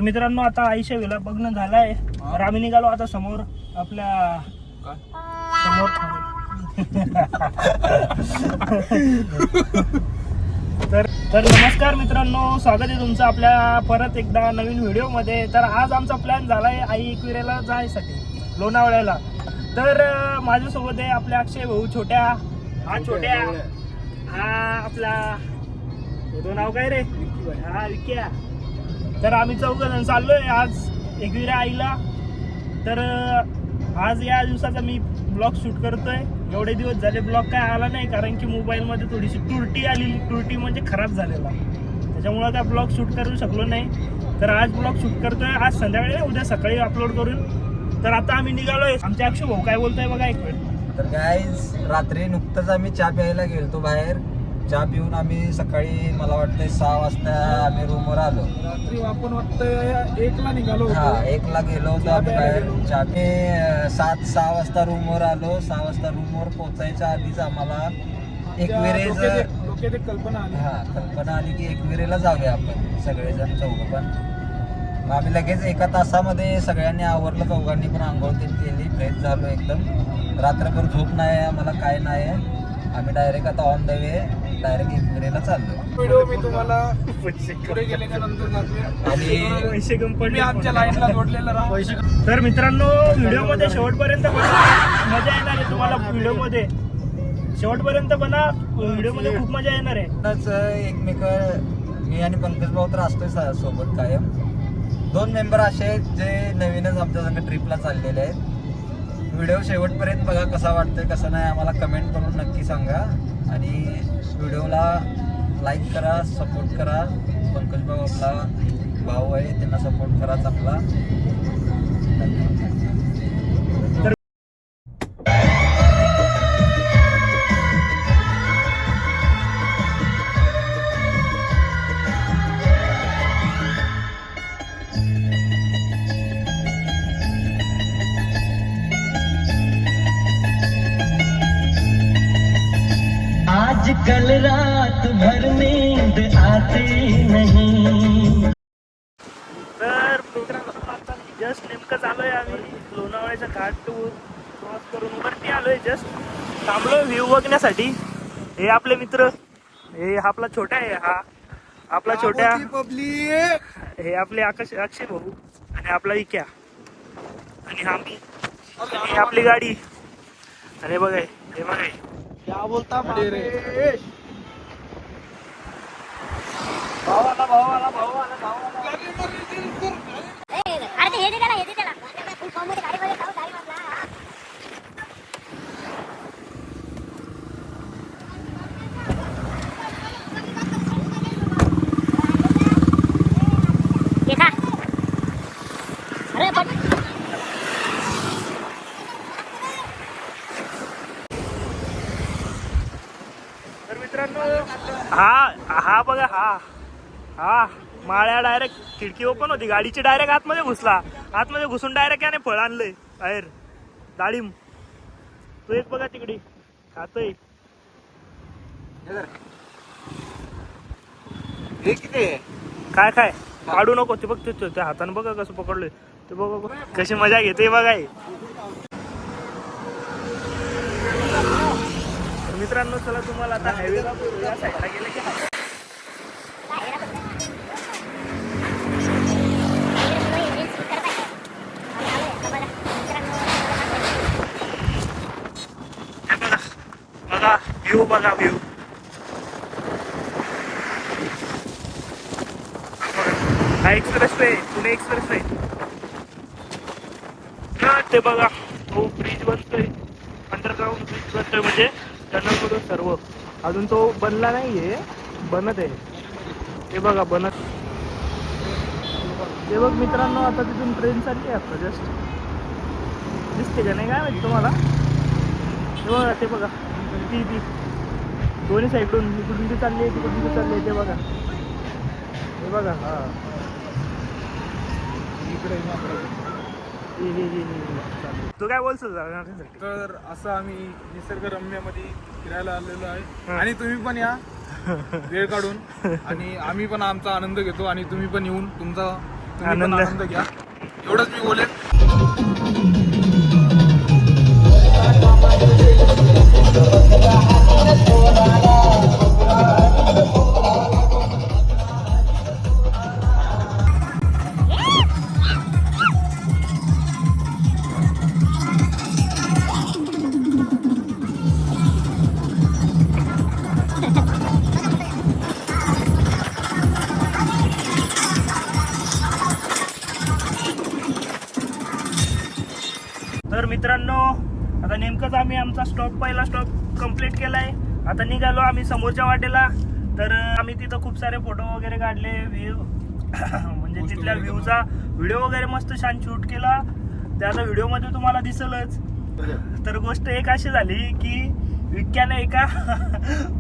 मित्रांनो आता आईशा विला बघणं झालाय तर आम्ही निघालो आता समोर आपल्या समोर तर नमस्कार मित्रांनो, स्वागत आहे तुमचं आपल्या परत एकदा नवीन व्हिडिओ मध्ये। तर आज आमचा प्लॅन झालाय आई एकविरेला जायसाठी लोणावळ्याला। तर माझ्यासोबत आहे आपल्या अक्षय भाऊ छोट्या, हा आपला तो नाव काय रे, हा विक्या। तर आम्ही चौघजण चाललोय आज एकविरा आईला। तर आज या दिवसाचा मी ब्लॉग शूट करतोय। एवढे दिवस झाले ब्लॉग काय आला नाही कारण की मोबाईल मध्ये थोडीशी तुरटी आलेली, तुरटी म्हणजे खराब झालेला, त्याच्यामुळे काय ब्लॉग शूट करू शकलो नाही। तर आज ब्लॉग शूट करतोय, आज संध्याकाळी उद्या सकाळी अपलोड करून। तर आता आम्ही निघालोय। आमचे अक्षय भाऊ काय बोलतोय बघा एक वेळ। तर गाईज रात्री नुकतंच आम्ही चहा प्यायला गेलतो बाहेर। चहा पिऊन आम्ही सकाळी मला वाटतं 6 वाजता आम्ही रूमवर आलो। रात्री आपण वाटतं 1ला निघालो होतो। हा 1ला गेलो होतो आम्ही बाहेर चहा पे 6 वाजता रूमवर आलो। 6 वाजता रूमवर पोहोचायच्या आधीच आम्हाला एकविरेचं कल्पना आली की एकविरेला जाऊया आपण सगळेजण चौघं पण। मग आम्ही लगेच 1 तासामध्ये सगळ्यांनी आवरलं, चौघांनी पण आंघोळ केली, फ्रेश झालो एकदम। रात्रभर झोप नाही आम्हाला, काय नाही। आम्ही डायरेक्ट आता ऑन द वे डायरेक्ट एकविरेला चाललो। व्हिडिओ मी तुम्हाला पुढे गेल्याच्या नंतर आणि पैसे कंपनी आमच्या लाईनला जोडलेलं राहा। तर मित्रांनो व्हिडिओ मध्ये शेवटपर्यंत बघा, मजा येणार आहे तुम्हाला। व्हिडिओ मध्ये शेवटपर्यंत बना, व्हिडिओ मध्ये खूप मजा येणार आहे। एकमेक मी आणि पंकज भाऊ तर असतोय सोबत कायम। 2 मेंबर असे आहेत जे नवीनच आमच्या संग ट्रिपला चाललेले आहेत। व्हिडिओ शेवटपर्यंत बघा, कसा वाटतोय कसं नाही आम्हाला कमेंट करून नक्की सांगा। आणि व्हिडिओला लाईक करा, सपोर्ट करा। पंकज भाऊ आपला भाऊ आहे, त्यांना सपोर्ट करा चांगला। आजकल रात भर नींद आती नहीं। तर मित्रांनो आता जस्ट नेमकं चालूय आम्ही लोणावळ्याच्या घाट क्रॉस करून वरती आलोय। जस्ट थांबलोय व्ह्यू बघण्यासाठी। हे आपले मित्र, हे आपला छोटा आहे, हा आपला छोट्या, हे आपले अक्षय भाऊ आणि आपला विक्या आणि हा मी आणि आपली गाडी। आणि बघा हे बघा क्या बोलता भावाला तर मित्रांनो हा बघा, हा माळ्या डायरेक्ट खिडकी ओपन होती गाडीची, डायरेक्ट आतमध्ये घुसला। आतमध्ये घुसून डायरेक्ट याने फळ आणलंय बाहेर, डाळिंब। तो एक बघा तिकडे खातोय। काय काढू नको ते, बघ त्या हाताने बघा कसं पकडलोय ते, बघा कशी मजा घेते बघा। मित्रांनो चला तुम्हाला आता हायवेला या साईडला गेले की बघा व्ह्यू, बघा व्ह्यू। हा express way, Pune express way. ते बघा तो ब्रिज बनतोय, अंडरग्राऊंड ब्रिज बनतोय, म्हणजे टनलमधून सर्व। अजून तो बनला नाहीये, बनत आहे ते बघा, बनत। ते बघ मित्रांनो आता तिथून ट्रेन चालली आहे आता जस्ट, दिसते का नाही काय माहिती तुम्हाला। ते बघा, ते बघा ती दोन्ही साईडून, इकडून ती चालली आहे, तिकडून ती चालली आहे, ते बघा, हे बघा। हा तू काय बोलतो? तर असं आम्ही निसर्गरम्यामध्ये फिरायला आलेलो आहे आणि तुम्ही पण या वेळ काढून, आणि आम्ही पण आमचा आनंद घेतो आणि तुम्ही पण येऊन तुमचा तुम्ही पण आनंद घ्या, एवढंच मी बोलेन. तर मित्रांनो, आता नेमकंच आम्ही आमचा पहिला स्टॉप कंप्लीट केलाय. आता निघालो आम्ही समोरच्या वाटेला. तर आम्ही तिथं खूप सारे फोटो वगैरे काढले, व्ह्यू म्हणजे तिथल्या व्ह्यूचा व्हिडिओ वगैरे मस्त छान शूट केला. त्याचा व्हिडिओमध्ये तुम्हाला दिसलच. तर गोष्ट एक अशी झाली की विक्याने एका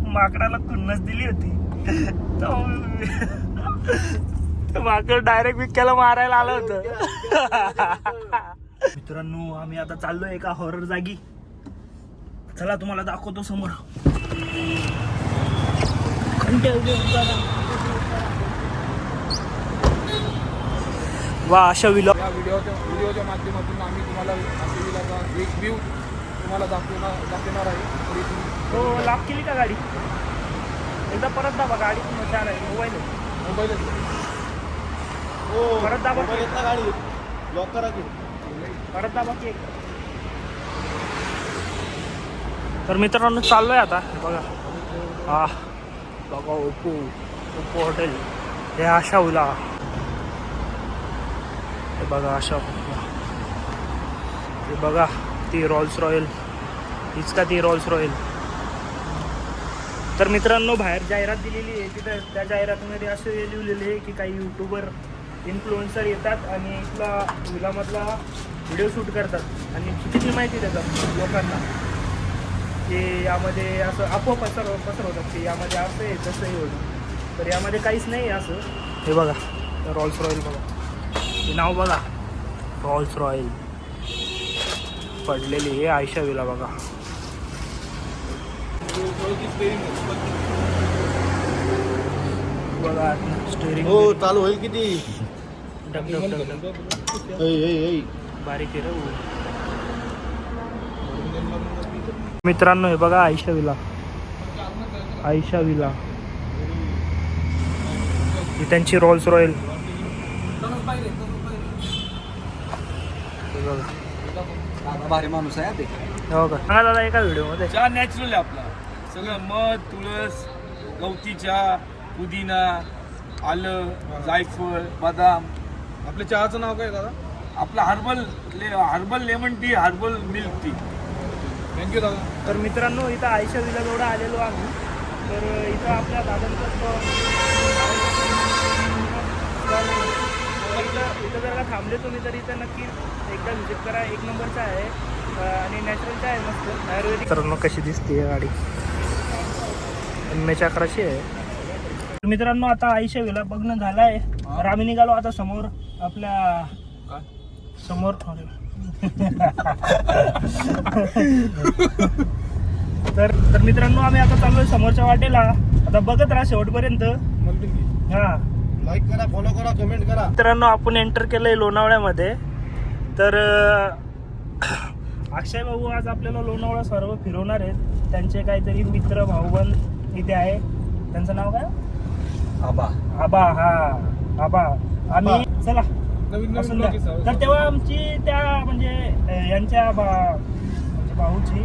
माकडाला खुन्नस दिली होती. तो माकड डायरेक्ट विक्याला मारायला आलं होतं. मित्रांनो, आम्ही आता चाललोय एका हॉरर जागी. चला तुम्हाला दाखवतो समोर. वा, अशा विला या व्हिडिओच्या माध्यमातून आम्ही तुम्हाला आशिविलाचा एक व्ह्यू तुम्हाला दाखवणार आहे. तरी तुम्ही हो, लॉक केली का गाडी? एकदा परत दाबा, गाडी पण छान आहे. मोबाईल हो परत दाबा, गाडी लॉक करा की. परत दाबा की. तर मित्रांनो, चाललोय आता. हे बघा, हा बघा ओप्पो हॉटेल. हे आशा उला. हे बघा आशा. हे बघा ती रॉल्स रॉयल. हीच का ती रॉल्स रॉयल? तर मित्रांनो, बाहेर जाहिरात दिलेली आहे. तिथं त्या जाहिरातीमध्ये असे लिहिलेले आहे की काही यूट्यूबर इन्फ्लुएन्सर येतात आणि इथला विलामधला व्हिडिओ शूट करतात आणि चुकीची माहिती देतात लोकांना की यामध्ये असं अफवा पसरवतात की यामध्ये असं आहे तसंही होतं. तर यामध्ये काहीच नाही असं. हे बघा रॉल्स रॉयल, बघा हे नाव बघा, रॉल्स रॉयल पडलेली आहे आयशा विला. बघा बघा स्टेअरिंग हो चालू होईल किती डग डग डग डग बारीक आहे रे. मित्रांनो, हे बघा आयशा विला. आयशा विला ही त्यांची रॉल्स रॉयल. भारी माणूस आहे ते. हो का? सांगा दादा एका व्हिडिओमध्ये. चहा नॅचरल आहे आपला. सगळं मध, तुळस, गवती चहा, पुदिना, आलं, जायफळ, बदाम. आपल्या चहाचं नाव काय दादा? आपला herbal lemon tea, herbal milk tea. Thank you दादा. तर मित्रांनो, इथं आयशा विला जवळ आलेलो आम्ही. तर इथं आपल्या दादांचं इथं जर का थांबले तुम्ही तर इथं नक्की एकदा व्हिजिट करा. एक नंबरचा आहे आणि नॅचरलचा आहे मस्त आयुर्वेदिक. मित्रांनो, कशी दिसते गाडी? एम एच 1100 आहे. तर मित्रांनो, आता आयशा विला बघणं झालं आहे. तर आम्ही निघालो आता समोर आपल्या समोर. तर मित्रांनो, आम्ही आता चाललोय समोरच्या वाटेला. आता बघत राहा शेवटपर्यंत. हा, लाईक करा, फॉलो करा, कमेंट करा. मित्रांनो, आपण एंटर केलंय लोणावळ्यामध्ये. तर अक्षय भाऊ आज आपल्याला लोणावळा सर्व फिरवणार आहेत. त्यांचे काहीतरी मित्र भाऊबंद इथे आहे. त्यांचं नाव काय? आबा. आबा. हा, आबा. आम्ही चला नवीन असं द्या. तर तेव्हा आमची त्या म्हणजे यांच्या म्हणजे भाऊची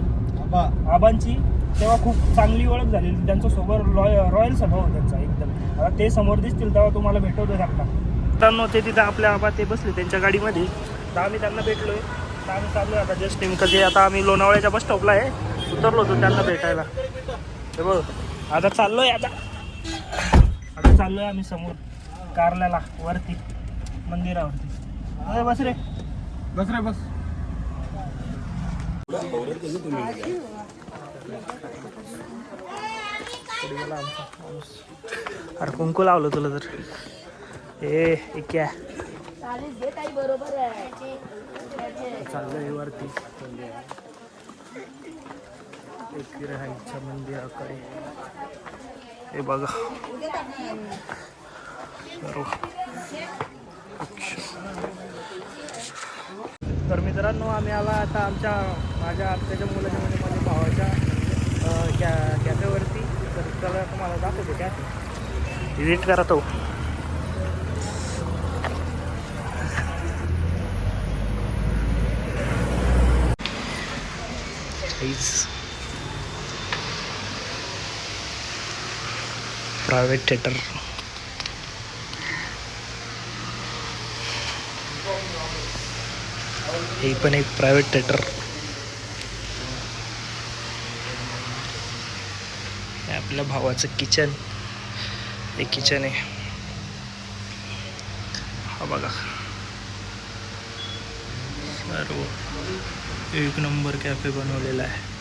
आबांची तेव्हा खूप चांगली ओळख झालेली. त्यांच्या सोबत रॉयल स्वभाव होता त्यांचा एकदम. आता ते समोर दिसतील तेव्हा तुम्हाला भेटवतो त्यांना. मित्रांनो, ते तिथं आपल्या आबा ते बसले त्यांच्या गाडीमध्ये. तर आम्ही त्यांना भेटलोय. तर आम्ही चाललोय आता जस्ट नेमकं जे आता आम्ही लोणावळ्याच्या बस स्टॉपला आहे उतरलो होतो त्यांना भेटायला. हे बघ, आता चाललोय आम्ही समोर कारल्याला वरती मंदिरावरती. अरे बस रे. बस. अरे कुंकू लावलं तुला तर. ए क्या चाललंय वरती एकविराईच्या मंदिराकडे. हे बघा सर्व तर मित्रांनो आम्ही आला आता माझ्या आत्याच्या मुलाच्या म्हणजे माझ्या भावाच्या कॅफेवरती. तर त्याला तुम्हाला दाखवतो कॅफे विजिट करा तो. Private theatre. हे पण एक प्रायव्हेट थिएटर. हे आपल्या भावाचं किचन. हे किचन आहे. हा बघा सर्व एक नंबर कॅफे बनवलेला आहे.